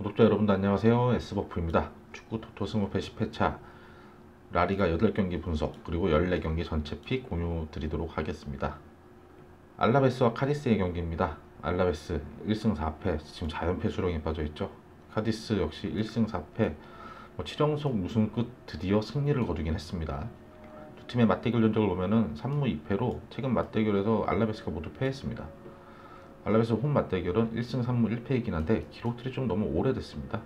구독자 여러분들 안녕하세요. S버프입니다. 축구 토토 20회 10회차 라리가 8경기 분석 그리고 14경기 전체 픽 공유 드리도록 하겠습니다. 알라베스와 카디스의 경기입니다. 알라베스 1승 4패 지금 4연패 수렁에 빠져있죠. 카디스 역시 1승 4패 7연속 우승 끝 드디어 승리를 거두긴 했습니다. 두 팀의 맞대결 전적을 보면은 3무 2패로 최근 맞대결에서 알라베스가 모두 패했습니다. 알라베스 홈 맞대결은 1승 3무 1패이긴 한데 기록들이 좀 너무 오래됐습니다.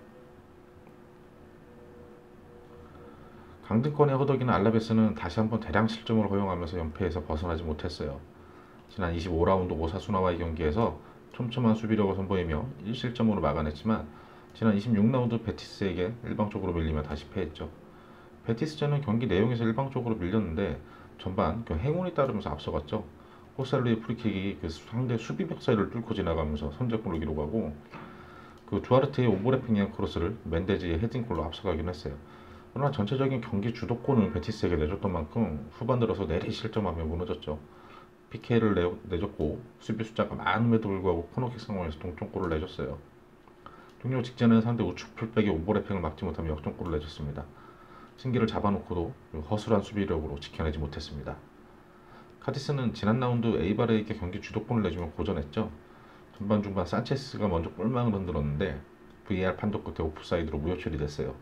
강등권에 허덕이는 알라베스는 다시 한번 대량 실점을 허용하면서 연패에서 벗어나지 못했어요. 지난 25라운드 오사수나와의 경기에서 촘촘한 수비력을 선보이며 1실점으로 막아냈지만 지난 26라운드 베티스에게 일방적으로 밀리며 다시 패했죠. 베티스전은 경기 내용에서 일방적으로 밀렸는데 전반 행운이 따르면서 앞서갔죠. 호살루의 프리킥이 그 상대 수비벽 사이를 뚫고 지나가면서 선제골을 기록하고 그 두아르테의 오버래핑한 크로스를 멘데즈의 헤딩골로 앞서가긴 했어요. 그러나 전체적인 경기 주도권을 베티스에게 내줬던 만큼 후반 들어서 내리 실점하며 무너졌죠. PK를 내줬고 수비 숫자가 많음에도 불구하고 코너킥 상황에서 동점골을 내줬어요. 종료 직전에 상대 우측 풀백의 오버래핑을 막지 못하며 역전골을 내줬습니다. 승기를 잡아놓고도 허술한 수비력으로 지켜내지 못했습니다. 카디스는 지난 라운드 에이바르에게 경기 주도권을 내주며 고전했죠. 전반 중반 산체스가 먼저 골망을 흔들었는데 VAR 판독 끝에 오프사이드로 무효 처리됐어요.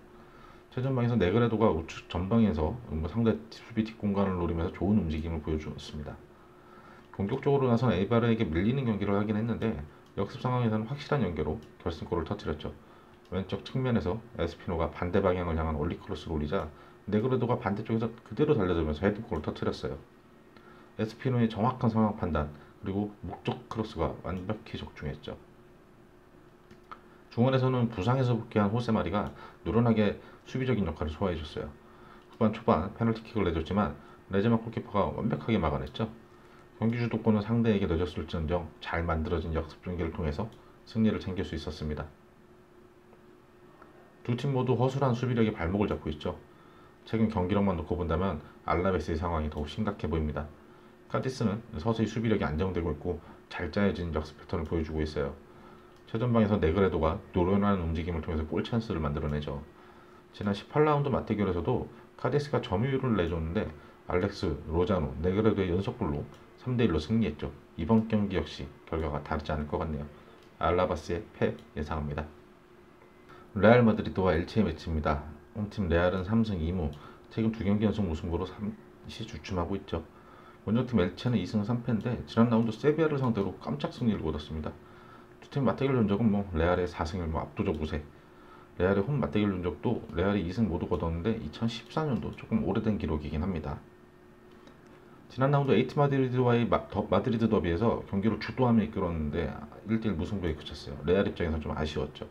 최전방에서 네그레도가 우측 전방에서 상대 수비 뒷공간을 노리면서 좋은 움직임을 보여주었습니다. 공격적으로 나선 에이바르에게 밀리는 경기를 하긴 했는데 역습 상황에서는 확실한 연계로 결승골을 터뜨렸죠. 왼쪽 측면에서 에스피노가 반대 방향을 향한 올리크로스를 올리자 네그레도가 반대쪽에서 그대로 달려들면서 헤딩골을 터뜨렸어요. 에스피노의 정확한 상황 판단 그리고 목적 크로스가 완벽히 적중했죠. 중원에서는 부상에서 복귀한 호세마리가 노련하게 수비적인 역할을 소화해줬어요. 후반 초반 페널티킥을 내줬지만 레제마 골키퍼가 완벽하게 막아냈죠. 경기 주도권은 상대에게 내줬을지언정 잘 만들어진 역습 전개를 통해서 승리를 챙길 수 있었습니다. 두 팀 모두 허술한 수비력에 발목을 잡고 있죠. 최근 경기력만 놓고 본다면 알라베스의 상황이 더욱 심각해 보입니다. 카디스는 서서히 수비력이 안정되고 있고 잘 짜여진 역습 패턴을 보여주고 있어요. 최전방에서 네그레도가 노련한 움직임을 통해서 골 찬스를 만들어내죠. 지난 18라운드 맞대결에서도 카디스가 점유율을 내줬는데 알렉스, 로자노, 네그레도의 연속골로 3대1로 승리했죠. 이번 경기 역시 결과가 다르지 않을 것 같네요. 알라바스의 패 예상합니다. 레알 마드리드와 엘체의 매치입니다. 홈팀 레알은 3승 2무, 최근 2경기 연속 무승부로 3시 주춤하고 있죠. 원정팀 엘체는 2승 3패인데 지난 라운드 세비야를 상대로 깜짝 승리를 거뒀습니다. 두 팀 맞대결 전적은 레알의 4승 1무 압도적 우세. 레알의 홈 맞대결 전적도 레알이 2승 모두 거뒀는데 2014년도 조금 오래된 기록이긴 합니다. 지난 라운드 에이티 마드리드와의 마드리드 더비에서 경기를 주도하며 이끌었는데 1대1 무승부에 그쳤어요. 레알 입장에서는 좀 아쉬웠죠.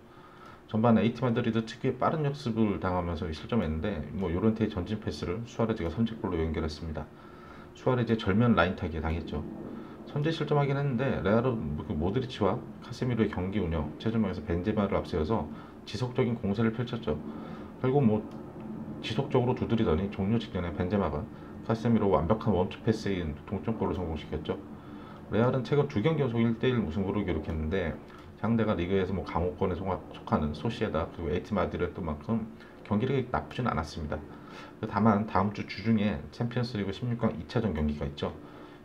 전반 에이티 마드리드 특유의 빠른 역습을 당하면서 실점했는데 요런테의 전진 패스를 수아레즈가 선제골로 연결했습니다. 수아레즈의 절면 라인 타기에 당했죠. 선제 실점하긴 했는데 레알은 모드리치와 카세미로의 경기 운영, 최전방에서 벤제마를 앞세워서 지속적인 공세를 펼쳤죠. 결국 지속적으로 두드리더니 종료 직전에 벤제마가 카세미로 완벽한 원투 패스인 동점골을 성공시켰죠. 레알은 최근 2경기 연속 1대1 무승부를 기록했는데 상대가 리그에서 강호권에 속하는 소시에다 그리고 에이티 마드리드였던 만큼 경기력이 나쁘진 않았습니다. 다만 다음 주 주중에 챔피언스리그 16강 2차전 경기가 있죠.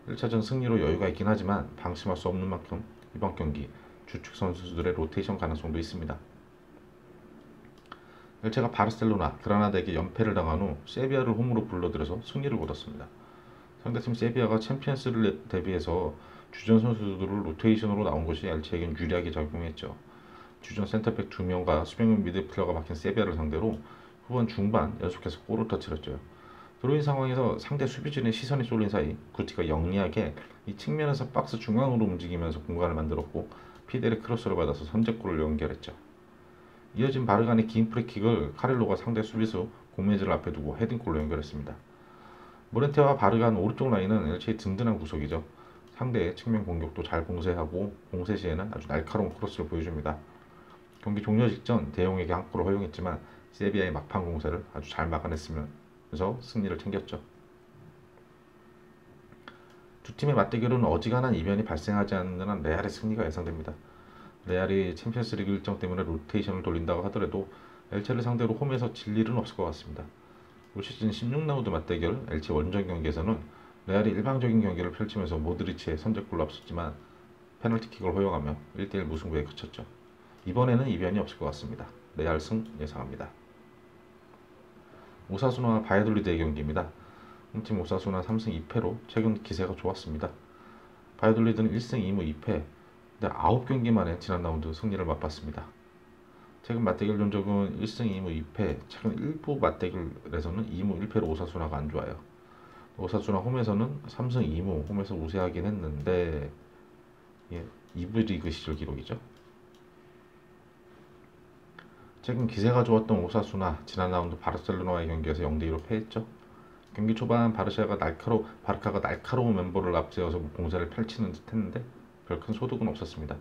1차전 승리로 여유가 있긴 하지만 방심할 수 없는 만큼 이번 경기 주축 선수들의 로테이션 가능성도 있습니다. 엘체가 바르셀로나, 그라나다에게 연패를 당한 후 세비야를 홈으로 불러들여서 승리를 거뒀습니다. 상대팀 세비야가 챔피언스를 대비해서 주전 선수들을 로테이션으로 나온 것이 엘체에겐 유리하게 작용했죠. 주전 센터백 2명과 수비형 미드필더가 막힌 세비야를 상대로 후반 중반 연속해서 골을 터뜨렸죠. 드로인 상황에서 상대 수비진의 시선이 쏠린 사이 구티가 영리하게 이 측면에서 박스 중앙으로 움직이면서 공간을 만들었고 피델의 크로스를 받아서 선제골을 연결했죠. 이어진 바르간의 긴 프리킥을 카렐로가 상대 수비수 고메즈를 앞에 두고 헤딩골로 연결했습니다. 모렌테와 바르간 오른쪽 라인은 엘체의 든든한 구석이죠. 상대의 측면 공격도 잘 봉쇄하고 봉쇄 시에는 아주 날카로운 크로스를 보여줍니다. 경기 종료 직전 대용에게 한 골을 허용했지만 세비야의 막판 공세를 아주 잘 막아냈으면서 승리를 챙겼죠. 두 팀의 맞대결은 어지간한 이변이 발생하지 않는 한 레알의 승리가 예상됩니다. 레알이 챔피언스리그 일정 때문에 로테이션을 돌린다고 하더라도 엘체를 상대로 홈에서 질 일은 없을 것 같습니다. 올 시즌 16라운드 맞대결 엘체 원정 경기에서는 레알이 일방적인 경기를 펼치면서 모드리치의 선제골로 앞섰지만 페널티킥을 허용하며 1대1 무승부에 그쳤죠. 이번에는 이변이 없을 것 같습니다. 레알 승 예상합니다. 오사수나와 바이돌리드의 경기입니다. 홈팀 오사수나 3승 2패로 최근 기세가 좋았습니다. 바이돌리드는 1승 2무 2패, 근데 9경기 만에 지난 라운드 승리를 맛봤습니다. 최근 맞대결 전적은 1승 2무 2패, 최근 일부 맞대결에서는 2무 1패로 오사수나가 안 좋아요. 오사수나 홈에서는 3승 2무, 홈에서 우세하긴 했는데 2부 리그 시절 기록이죠. 최근 기세가 좋았던 오사수나 지난 라운드 바르셀로나와의 경기에서 0대2로 패했죠. 경기 초반 바르카가 날카로운 멤버를 앞세워서 공세를 펼치는 듯 했는데 별 큰 소득은 없었습니다.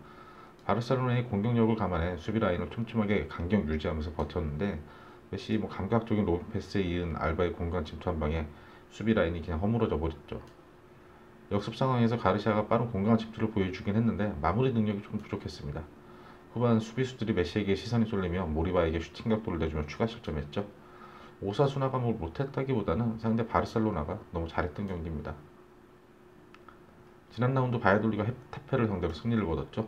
바르셀로나의 공격력을 감안해 수비 라인을 촘촘하게 간격 유지하면서 버텼는데 메시 감각적인 로빙 패스에 이은 알바의 공간 침투 한 방에 수비 라인이 그냥 허물어져 버렸죠. 역습 상황에서 가르시아가 빠른 공간 침투를 보여주긴 했는데 마무리 능력이 좀 부족했습니다. 후반 수비수들이 메시에게 시선이 쏠리며 모리바에게 슈팅 각도를 내주며 추가 실점했죠. 오사수나가 뭘 못했다기보다는 상대 바르셀로나가 너무 잘했던 경기입니다. 지난 라운드 바이돌리가 헤타페를 상대로 승리를 거뒀죠.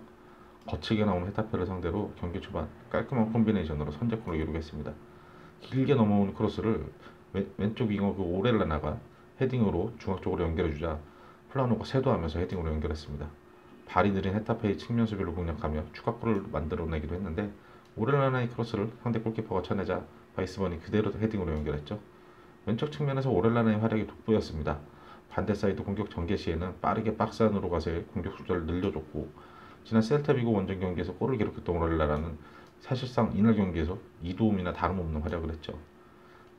거칠게 나오는 헤타페를 상대로 경기 초반 깔끔한 콤비네이션으로 선제골을 이루겠습니다. 길게 넘어오는 크로스를 왼쪽 윙어 오렐라나가 헤딩으로 중앙 쪽으로 연결해주자 플라노가 세도하면서 헤딩으로 연결했습니다. 발이 느린 헤타페의 측면 수비를 공략하며 추가골을 만들어내기도 했는데 오렐라나의 크로스를 상대 골키퍼가 쳐내자 바이스번이 그대로 헤딩으로 연결했죠. 왼쪽 측면에서 오렐라나의 활약이 돋보였습니다. 반대 사이드 공격 전개 시에는 빠르게 박스 안으로 가서의 공격 숫자를 늘려줬고 지난 셀타비고 원정 경기에서 골을 기록했던 오렐라나는 사실상 이날 경기에서 이도움이나 다름없는 활약을 했죠.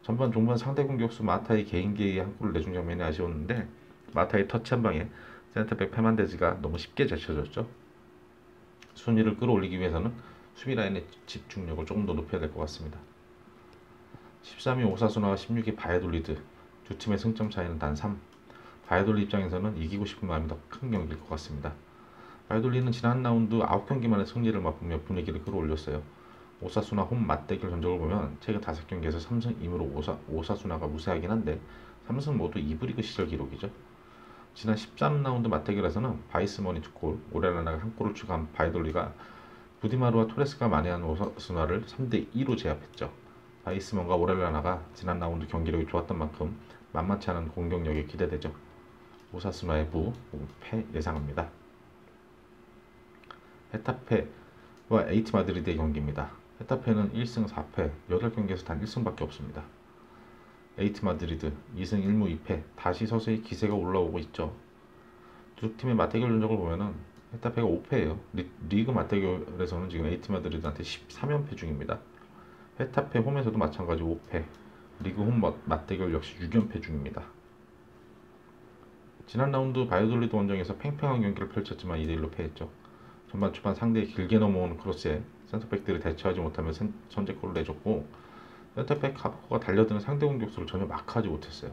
전반 종반 상대 공격수 마타의 개인기에 한 골을 내준 장면이 아쉬웠는데 마타의 터치 한 방에 센터백 페만데즈가 너무 쉽게 제쳐졌죠. 순위를 끌어올리기 위해서는 수비 라인의 집중력을 조금 더 높여야 될 것 같습니다. 13위 오사수나와 16위 바이돌리드, 두 팀의 승점 차이는 단 3. 바이돌리 입장에서는 이기고 싶은 마음이 더 큰 경기일 것 같습니다. 바이돌리는 지난 라운드 9경기 만에 승리를 맛보며 분위기를 끌어올렸어요. 오사수나 홈 맞대결 전적을 보면 최근 5경기에서 3승 2무로 오사수나가 무세하긴 한데 3승 모두 2부 리그 시절 기록이죠. 지난 13라운드 맞대결에서는 바이스머니 2골, 오렐라나가 1골을 추가한 바이돌리가 부디마루와 토레스가 만회한 오사수나를 3대2로 제압했죠. 바이스먼과 오렐라나가 지난 라운드 경기력이 좋았던 만큼 만만치 않은 공격력이 기대되죠. 오사수나의 패 예상합니다. 헤타페와 에이티 마드리드의 경기입니다. 헤타페는 1승 4패, 8경기에서 단 1승밖에 없습니다. 에이티 마드리드 2승 1무 2패, 다시 서서히 기세가 올라오고 있죠. 두 팀의 맞대결 전적을 보면은 헤타페가 5패예요. 리그 맞대결에서는 지금 에이티 마드리드한테 13연패 중입니다. 헤타페 홈에서도 마찬가지 5패, 리그 홈 맞대결 역시 6연패 중입니다. 지난 라운드 바이돌리드 원정에서 팽팽한 경기를 펼쳤지만 2대1로 패했죠. 전반 초반 상대의 길게 넘어오는 크로스에 센터백들이 대처하지 못하며 선제골을 내줬고 센터백 카포가 달려드는 상대 공격수를 전혀 막하지 못했어요.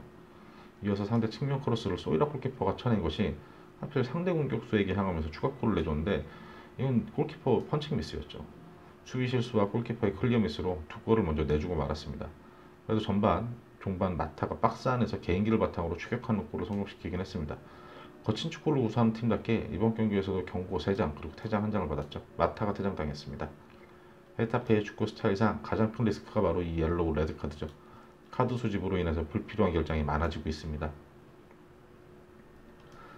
이어서 상대 측면 크로스를 소이라 골키퍼가 쳐낸 것이 하필 상대 공격수에게 향하면서 추가골을 내줬는데 이건 골키퍼 펀칭 미스였죠. 수비 실수와 골키퍼의 클리어 미스로 두 골을 먼저 내주고 말았습니다. 그래도 종반 마타가 박스 안에서 개인기를 바탕으로 추격하는 골을 성공시키긴 했습니다. 거친 축구를 우수한 팀답게 이번 경기에서도 경고 3장 그리고 퇴장 1장을 받았죠. 마타가 퇴장당했습니다. 헤타페의 축구 스타일상 가장 큰 리스크가 바로 이 옐로우 레드카드죠. 카드 수집으로 인해서 불필요한 결장이 많아지고 있습니다.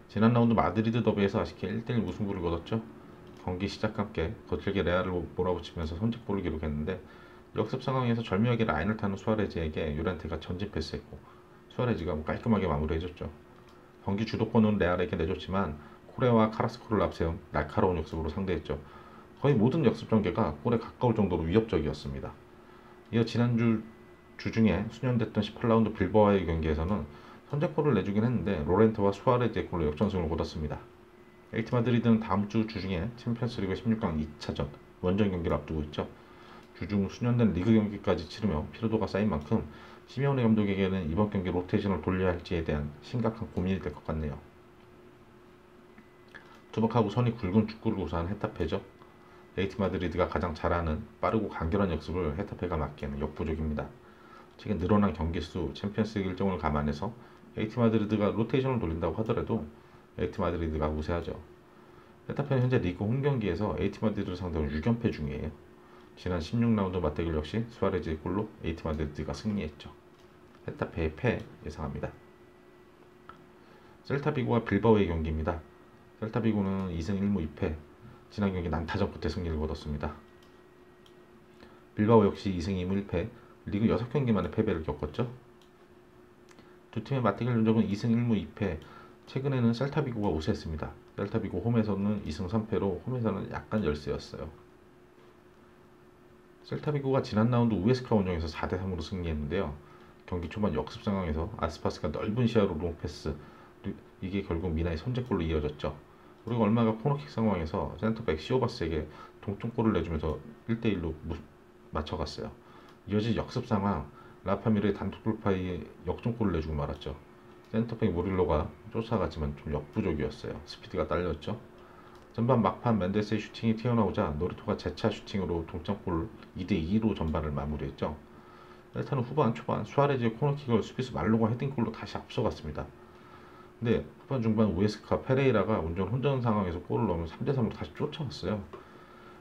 지난 라운드 마드리드 더비에서 아쉽게 1대1 무승부를 거뒀죠. 경기 시작과 함께 거칠게 레알을 몰아붙이면서 선제골을 기록했는데 역습 상황에서 절묘하게 라인을 타는 수아레즈에게 유란테가 전진 패스했고 수아레즈가 깔끔하게 마무리해줬죠. 경기 주도권은 레알에게 내줬지만 코레와 카라스코를 앞세운 날카로운 역습으로 상대했죠. 거의 모든 역습 전개가 골에 가까울 정도로 위협적이었습니다. 이어 지난주 주중에 수년됐던 18라운드 빌바오와의 경기에서는 선제골을 내주긴 했는데 로렌테와 수아레즈의 골로 역전승을 거뒀습니다. 에이티 마드리드는 다음 주 주중에 챔피언스리그 16강 2차전 원정 경기를 앞두고 있죠. 주중 수년된 리그 경기까지 치르며 피로도가 쌓인 만큼 시메오네 감독에게는 이번 경기 로테이션을 돌려야 할지에 대한 심각한 고민이 될 것 같네요. 투박하고 선이 굵은 축구를 우수한 헤타페죠. 레이티 마드리드가 가장 잘하는 빠르고 간결한 역습을 헤타페가 막기에는 역부족입니다. 최근 늘어난 경기 수, 챔피언스리그 일정을 감안해서 레이티 마드리드가 로테이션을 돌린다고 하더라도 레이티 마드리드가 우세하죠. 헤타페는 현재 리그 홈경기에서 에이티 마드리드를 상대로 6연패 중이에요. 지난 16라운드 맞대결 역시 수아레즈의 골로 에이티 마드리드가 승리했죠. 헤타페의 패 예상합니다. 셀타비고와 빌바오의 경기입니다. 셀타비고는 2승 1무 2패, 지난 경기 난타전 끝에 승리를 거뒀습니다. 빌바오 역시 2승 2무 1패, 리그 6경기 만에 패배를 겪었죠. 두 팀의 맞대결 전적은 2승 1무 2패, 최근에는 셀타비고가 우세했습니다. 셀타비고 홈에서는 2승 3패로 홈에서는 약간 열세였어요. 셀타비고가 지난 라운드 우에스카 원정에서 4대3으로 승리했는데요. 경기 초반 역습 상황에서 아스파스가 넓은 시야로 롱패스, 이게 결국 미나의 선제골로 이어졌죠. 그리고 얼마가 코너킥 상황에서 센터백 시오바스에게 동점골을 내주면서 1대1로 맞춰갔어요. 이어진 역습 상황, 라파미르의 단독 돌파에 역전골을 내주고 말았죠. 센터백 모릴로가 쫓아갔지만 좀 역부족이었어요. 스피드가 딸렸죠. 전반 막판 멘데스의 슈팅이 튀어나오자 노리토가 재차 슈팅으로 동점골 2대2로 전반을 마무리했죠. 일단은 후반 초반 수아레즈의 코너킥을 수비수 말로가 헤딩골로 다시 앞서갔습니다. 근데 후반 중반 우에스카 페레이라가 혼전 상황에서 골을 넣으면 3대3으로 다시 쫓아왔어요.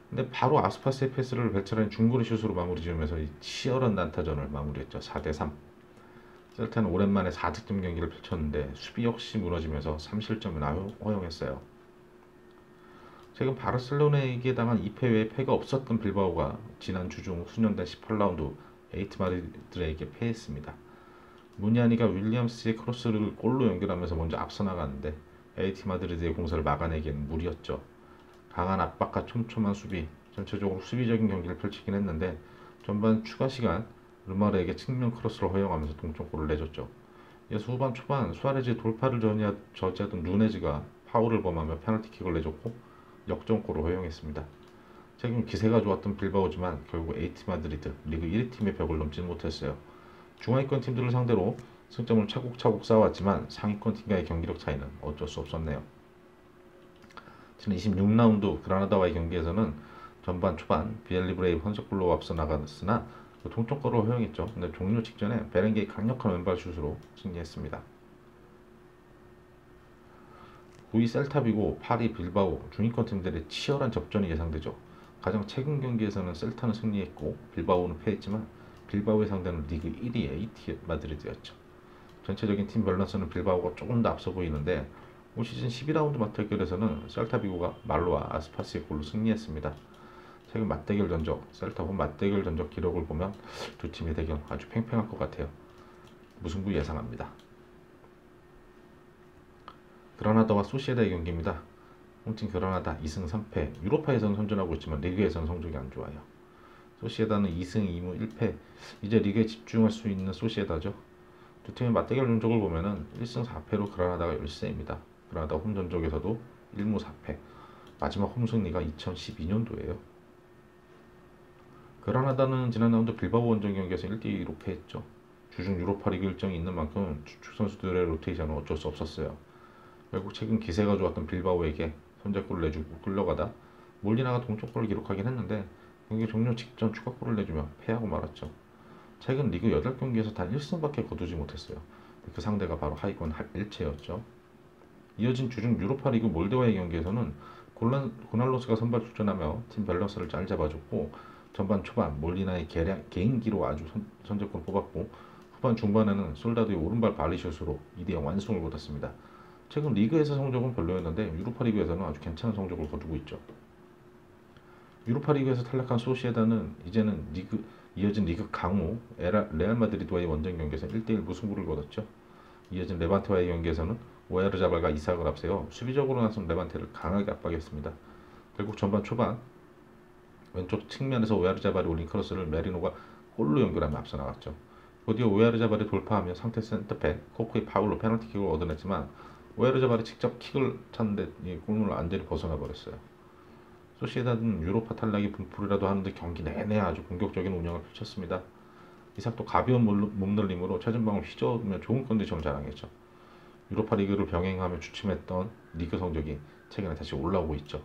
근데 바로 아스파스의 패스를 벨트라인 중거리 슛으로 마무리 지으면서 치열한 난타전을 마무리했죠. 4대3. 셀타는 오랜만에 4득점 경기를 펼쳤는데 수비 역시 무너지면서 3실점을 허용했어요. 최근 바르셀로나에게 당한 2패 외에 패가 없었던 빌바오가 지난 주중 수년된 18라운드 에이티 마드리드에게 패했습니다. 무니아니가 윌리엄스의 크로스를 골로 연결하면서 먼저 앞서 나가는데 에이티 마드리드의 공세를 막아내기에는 무리였죠. 강한 압박과 촘촘한 수비, 전체적으로 수비적인 경기를 펼치긴 했는데 전반 추가 시간 르마르에게 측면 크로스를 허용하면서 동점골을 내줬죠. 이어서 후반 초반 수아레즈의 돌파를 저지하던 누네즈가 파울을 범하며 페널티킥을 내줬고 역전골을 허용했습니다. 최근 기세가 좋았던 빌바오지만 결국 에이티 마드리드 리그 1위 팀의 벽을 넘지는 못했어요. 중하위권 팀들을 상대로 승점을 차곡차곡 쌓아왔지만 상위권 팀과의 경기력 차이는 어쩔 수 없었네요. 지난 26라운드 그라나다와의 경기에서는 전반 초반 비엘리브레이 선제골로 앞서 나갔으나 동점골을 허용했죠. 근데 종료 직전에 베렌게의 강력한 왼발 슛으로 승리했습니다. 9위 셀타비고 8위 빌바오 중위권 팀들의 치열한 접전이 예상되죠. 가장 최근 경기에서는 셀타는 승리했고 빌바오는 패했지만 빌바오의 상대는 리그 1위 에이티 마드리드였죠. 전체적인 팀 밸런스는 빌바오가 조금 더 앞서 보이는데 올 시즌 12라운드 맞대결에서는 셀타비고가 말로와 아스파스의 골로 승리했습니다. 최근 맞대결 전적, 셀타 홈 맞대결 전적 기록을 보면 두 팀의 대결 아주 팽팽할 것 같아요. 무승부 예상합니다. 그라나다와 소시에다의 경기입니다. 홈팀 그라나다 2승 3패, 유로파에서는 선전하고 있지만 리그에서는 성적이 안 좋아요. 소시에다는 2승 2무 1패, 이제 리그에 집중할 수 있는 소시에다죠. 두 팀의 맞대결 전적을 보면은 1승 4패로 그라나다가 열세입니다. 그라나다 홈 전적에서도 1무 4패, 마지막 홈 승리가 2012년도예요. 그라나다는 지난 라운드 빌바오 원정 경기에서 1대2로 패했죠. 주중 유로파 리그 일정이 있는 만큼 주축 선수들의 로테이션은 어쩔 수 없었어요. 결국 최근 기세가 좋았던 빌바오에게 선제골을 내주고 끌려가다 몰리나가 동점골을 기록하긴 했는데 경기 종료 직전 추가골을 내주며 패하고 말았죠. 최근 리그 8경기에서 단 1승밖에 거두지 못했어요. 그 상대가 바로 하위권 일체였죠. 이어진 주중 유로파 리그 몰데와의 경기에서는 고날로스가 선발 출전하며 팀 밸런스를 잘 잡아줬고 전반 초반 몰리나의 개인기로 아주 선제골을 뽑았고 후반 중반에는 솔다드의 오른발 발리슛으로 2대0 완승을 거뒀습니다. 최근 리그에서 성적은 별로였는데 유로파 리그에서는 아주 괜찮은 성적을 거두고 있죠. 유로파 리그에서 탈락한 소시에다는 이제는 이어진 리그 강호 레알 마드리드와의 원정 경기에서 1대1 무승부를 거뒀죠. 이어진 레반테와의 경기에서는 오야르자발과 이삭을 앞세워 수비적으로 나선 레반테를 강하게 압박했습니다. 결국 전반 초반 왼쪽 측면에서 오야르자발이 올린 크로스를 메리노가 골로 연결하며 앞서 나갔죠. 곧이어 오야르자발이 돌파하며 상태 센터백 코크의 파울로 페널티킥을 얻어냈지만 오야르자발이 직접 킥을 찼는데 골문을 완전히 벗어나 버렸어요. 소시에다는 유로파 탈락이 분풀이라도 하는데 경기 내내 아주 공격적인 운영을 펼쳤습니다. 이삭도 가벼운 몸놀림으로 최전방을 휘저으며 좋은 컨디션을 자랑했죠. 유로파 리그를 병행하며 주춤했던 리그 성적이 최근에 다시 올라오고 있죠.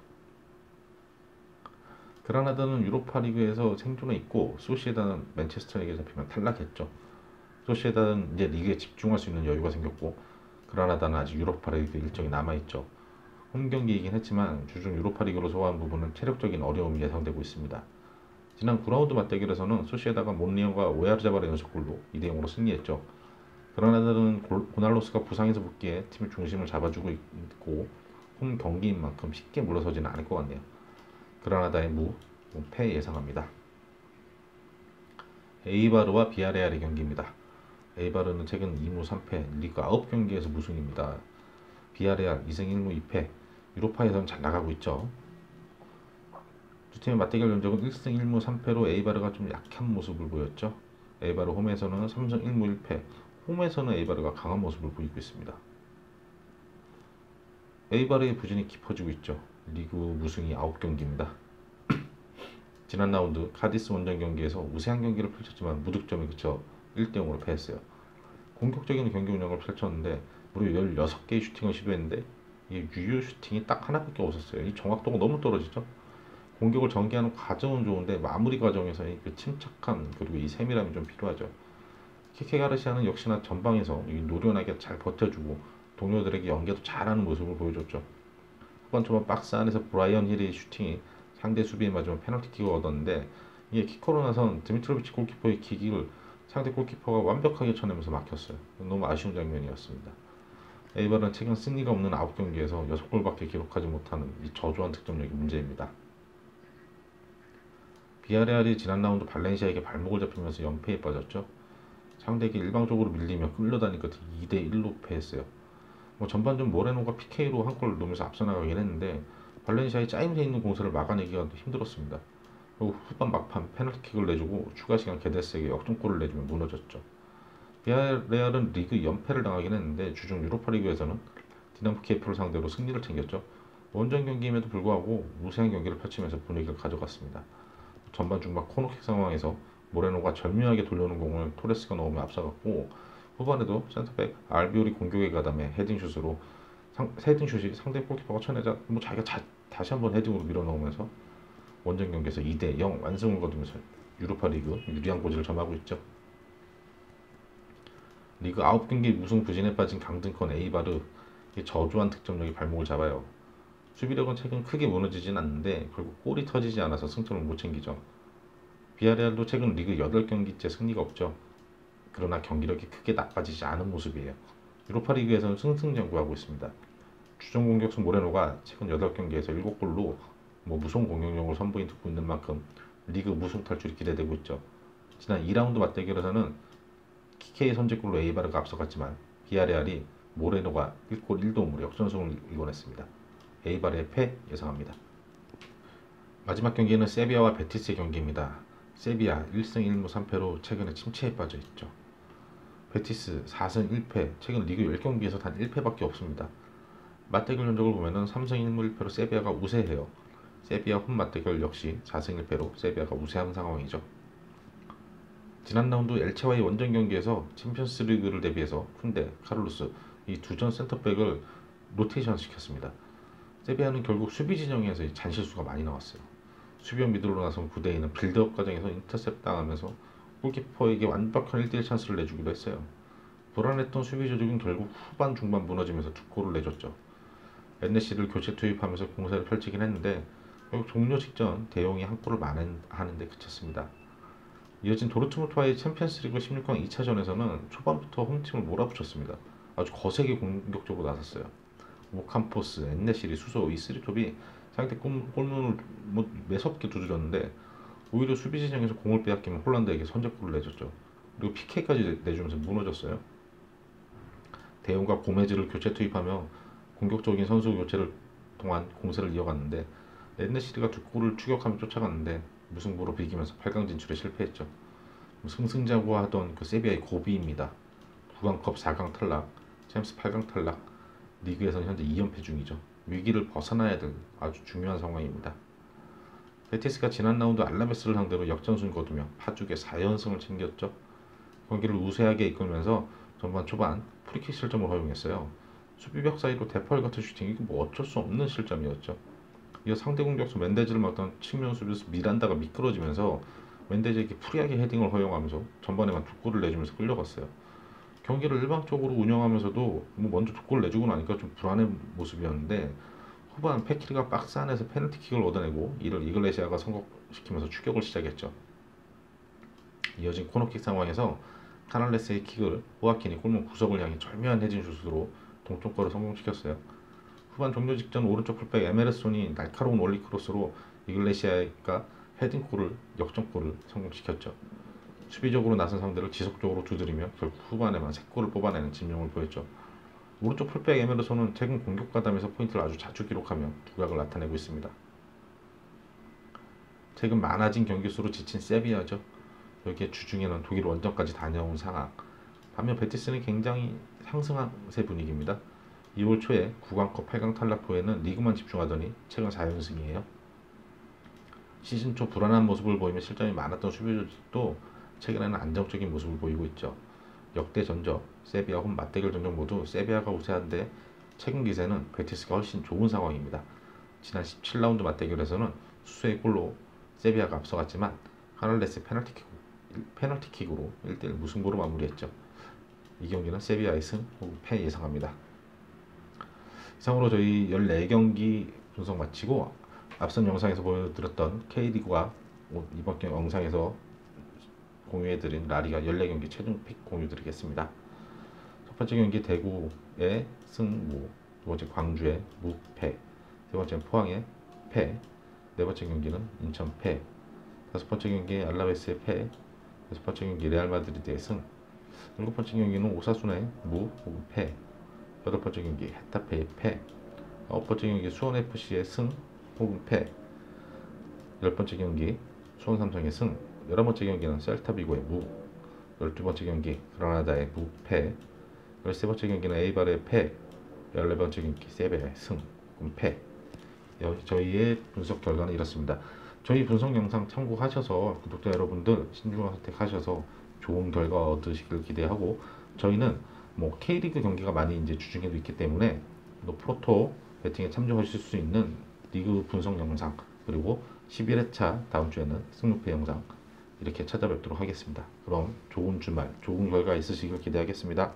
그라나다는 유로파 리그에서 생존해 있고 소시에다는 맨체스터에게 잡히면 탈락했죠. 소시에다는 이제 리그에 집중할 수 있는 여유가 생겼고 그라나다는 아직 유로파 리그 일정이 남아있죠. 홈 경기이긴 했지만 주중 유로파 리그로 소화한 부분은 체력적인 어려움이 예상되고 있습니다. 지난 9라운드 맞대결에서는 소시에다가 몬리언과 오야르자발의 연속골로 2대0으로 승리했죠. 그라나다는 고날로스가 부상에서 복귀해 팀의 중심을 잡아주고 있고 홈 경기인 만큼 쉽게 물러서지는 않을 것 같네요. 그라나다의 패 예상합니다. 에이바르와 비아레알의 경기입니다. 에이바르는 최근 2무 3패, 리그 9경기에서 무승입니다. 비아레알 2승 1무 2패, 유로파에서는 잘 나가고 있죠. 두 팀의 맞대결 전적은 1승 1무 3패로 에이바르가 좀 약한 모습을 보였죠. 에이바르 홈에서는 3승 1무 1패, 홈에서는 에이바르가 강한 모습을 보이고 있습니다. 에이바르의 부진이 깊어지고 있죠. 리그 무승이 9경기입니다. 지난 라운드 카디스 원정 경기에서 우세한 경기를 펼쳤지만 무득점에 그쳐 1대0으로 패했어요. 공격적인 경기 운영을 펼쳤는데 무려 16개의 슈팅을 시도했는데 이 유효 슈팅이 딱 하나밖에 없었어요. 이 정확도가 너무 떨어지죠. 공격을 전개하는 과정은 좋은데 마무리 과정에서의 그 침착함 그리고 이 세밀함이 좀 필요하죠. 키케 가르시아는 역시나 전방에서 노련하게 잘 버텨주고 동료들에게 연계도 잘하는 모습을 보여줬죠. 후반 초반 박스 안에서 브라이언 힐의 슈팅이 상대 수비에 맞으면 페널티킥을 얻었는데 이게 키커로 나선 드미트로비치 골키퍼의 킥을 상대 골키퍼가 완벽하게 쳐내면서 막혔어요. 너무 아쉬운 장면이었습니다. 에이바르는 최근 승리가 없는 9경기에서 6골밖에 기록하지 못하는 이 저조한 득점력이 문제입니다. 비아레알이 지난 라운드 발렌시아에게 발목을 잡히면서 연패에 빠졌죠. 상대에게 일방적으로 밀리며 끌려다니 끝에 2대1로 패했어요. 전반전 모레노가 PK로 한 골을 넣으면서 앞서 나가긴 했는데 발렌시아의 짜임새 있는 공세를 막아내기가 힘들었습니다. 그리고 후반 막판 페널티킥을 내주고 추가 시간 게데스에게 역전골을 내주며 무너졌죠. 비아레알은 리그 연패를 당하긴 했는데 주중 유로파 리그에서는 디나모 키예프를 상대로 승리를 챙겼죠. 원정 경기임에도 불구하고 우세한 경기를 펼치면서 분위기를 가져갔습니다. 전반 중반 코너킥 상황에서 모레노가 절묘하게 돌려놓은 공을 토레스가 넣으며 앞서갔고 후반에도 센터백 알비올이 공격에 가담해 헤딩슛이 상대 골키퍼가 쳐내자 자기가 다시 한번 헤딩으로 밀어넣으면서 원정 경기에서 2대0 완승을 거두면서 유로파 리그 유리한 고지를 점하고 있죠. 리그 9경기 무승 부진에 빠진 강등권 에이바르 저조한 득점력이 발목을 잡아요. 수비력은 최근 크게 무너지진 않는데 결국 골이 터지지 않아서 승점을 못 챙기죠. 비아레알도 최근 리그 8경기째 승리가 없죠. 그러나 경기력이 크게 나빠지지 않은 모습이에요. 유로파 리그에서는 승승장구하고 있습니다. 주전 공격수 모레노가 최근 8경기에서 7골로 무서운 공격력을 선보이고 있는 만큼 리그 무승 탈출이 기대되고 있죠. 지난 2라운드 맞대결에서는 키케의 선제골로 에이바르가 앞서갔지만 비아레알이 모레노가 1골 1도움으로 역전승을 이뤄냈습니다. 에이바르의 패 예상합니다. 마지막 경기는 세비야와 베티스의 경기입니다. 세비야 1승 1무 3패로 최근에 침체에 빠져 있죠. 베티스 4승 1패, 최근 리그 10경기에서 단 1패밖에 없습니다. 맞대결 전적을 보면 3승 1무 1패로 세비야가 우세해요. 세비야 홈 맞대결 역시 4승 1패로 세비야가 우세한 상황이죠. 지난 라운드 엘체와의 원정 경기에서 챔피언스 리그를 대비해서 쿤데, 카를로스 이 두 전 센터백을 로테이션 시켰습니다. 세비야는 결국 수비 진영에서 잔실수가 많이 나왔어요. 수비형 미들로 나선 구대인은 빌드업 과정에서 인터셉 당하면서 골키퍼에게 완벽한 1대1 찬스를 내주기도 했어요. 불안했던 수비 조직은 결국 후반 중반 무너지면서 2골을 내줬죠. 엔네시를 교체 투입하면서 공세를 펼치긴 했는데 결국 종료 직전 대용이 한 골을 만회하는데 그쳤습니다. 이어진 도르트문트와의 챔피언스리그 16강 2차전에서는 초반부터 홈팀을 몰아붙였습니다. 아주 거세게 공격적으로 나섰어요. 오캄포스, 엔네시리, 수소 이 3톱이 상대 골문을 매섭게 두드렸는데 오히려 수비 진영에서 공을 빼앗기면 홀란드에게 선제골을 내줬죠. 그리고 PK까지 내주면서 무너졌어요. 대용과 고메즈를 교체 투입하며 공격적인 선수 교체를 통한 공세를 이어갔는데 엔네시리가 2골을 추격하며 쫓아갔는데 무승부로 비기면서 8강 진출에 실패했죠. 승승장구하던 그 세비야의 고비입니다. 구강컵 4강 탈락, 챔스 8강 탈락, 리그에서는 현재 2연패 중이죠. 위기를 벗어나야 될 아주 중요한 상황입니다. 베티스가 지난 라운드 알라베스를 상대로 역전승을 거두며 파죽의 4연승을 챙겼죠. 경기를 우세하게 이끌면서 전반 초반 프리킥 실점을 허용했어요. 수비벽 사이로 대펄 같은 슈팅이 어쩔 수 없는 실점이었죠. 이 상대 공격수 멘데즈를 막던 측면 수비수 미란다가 미끄러지면서 멘데즈에게 프리하게 헤딩을 허용하면서 전반에만 2골을 내주면서 끌려갔어요. 경기를 일방적으로 운영하면서도 뭐 먼저 2골 내주고 나니까 좀 불안한 모습이었는데 후반 페키리가 박스 안에서 페널티킥을 얻어내고 이를 이글레시아가 성공시키면서 추격을 시작했죠. 이어진 코너킥 상황에서 카날레스의 킥을 호아킨이 골문 구석을 향해 절묘한 헤딩 슛으로 동점골을 성공시켰어요. 후반 종료 직전 오른쪽 풀백 에메르손이 날카로운 원리 크로스로 이글레시아가 헤딩골을 역전골을 성공시켰죠. 수비적으로 나선 상대를 지속적으로 두드리며 결국 후반에만 3골을 뽑아내는 진영을 보였죠. 오른쪽 풀백 에메르손은 최근 공격 가담에서 포인트를 아주 자주 기록하며 두각을 나타내고 있습니다. 최근 많아진 경기 수로 지친 세비야죠. 여기에 주중에는 독일 원정까지 다녀온 상황. 반면 베티스는 굉장히 상승세 분위기입니다. 2월 초에 9강컵 8강 탈락 후에는 리그만 집중하더니 최근 4연승이에요. 시즌 초 불안한 모습을 보이며 실점이 많았던 수비조직도 최근에는 안정적인 모습을 보이고 있죠. 역대 전적, 세비야 홈 맞대결 전적 모두 세비야가 우세한데 최근 기세는 베티스가 훨씬 좋은 상황입니다. 지난 17라운드 맞대결에서는 수수의 골로 세비야가 앞서갔지만 카날레스 페널티킥으로 1대1 무승부로 마무리했죠. 이 경기는 세비야의 승 혹은 패 예상합니다. 이상으로 저희 14경기 분석 마치고 앞선 영상에서 보여드렸던 K리그와 이번 영상에서 공유해드린 라리가 14경기 최종 픽 공유드리겠습니다. 첫 번째 경기 대구의 승무, 두 번째 광주의 무패, 세 번째 포항의 패, 네 번째 경기는 인천 패, 다섯 번째 경기 알라베스의 패, 여섯 번째 경기 레알 마드리드의 승, 일곱 번째 경기는 오사수나의 무 혹은 패, 여덟 번째 경기 헤타페의 패, 아홉 번째 경기 수원 FC의 승 혹은 패, 열 번째 경기 수원 삼성의 승, 11번째 경기는 셀타비고의 무, 12번째 경기 그라나다의 무패, 13번째 경기는 에이발의 패, 14번째 경기 세베의 승, 패. 저희의 분석 결과는 이렇습니다. 저희 분석 영상 참고하셔서 구독자 여러분들 신중한 선택하셔서 좋은 결과 얻으시길 기대하고, 저희는 뭐 K리그 경기가 많이 이제 주중에도 있기 때문에 또 프로토 배팅에 참조하실 수 있는 리그 분석 영상, 그리고 11회차 다음 주에는 승률패 영상 이렇게 찾아뵙도록 하겠습니다. 그럼 좋은 주말, 좋은 결과 있으시길 기대하겠습니다.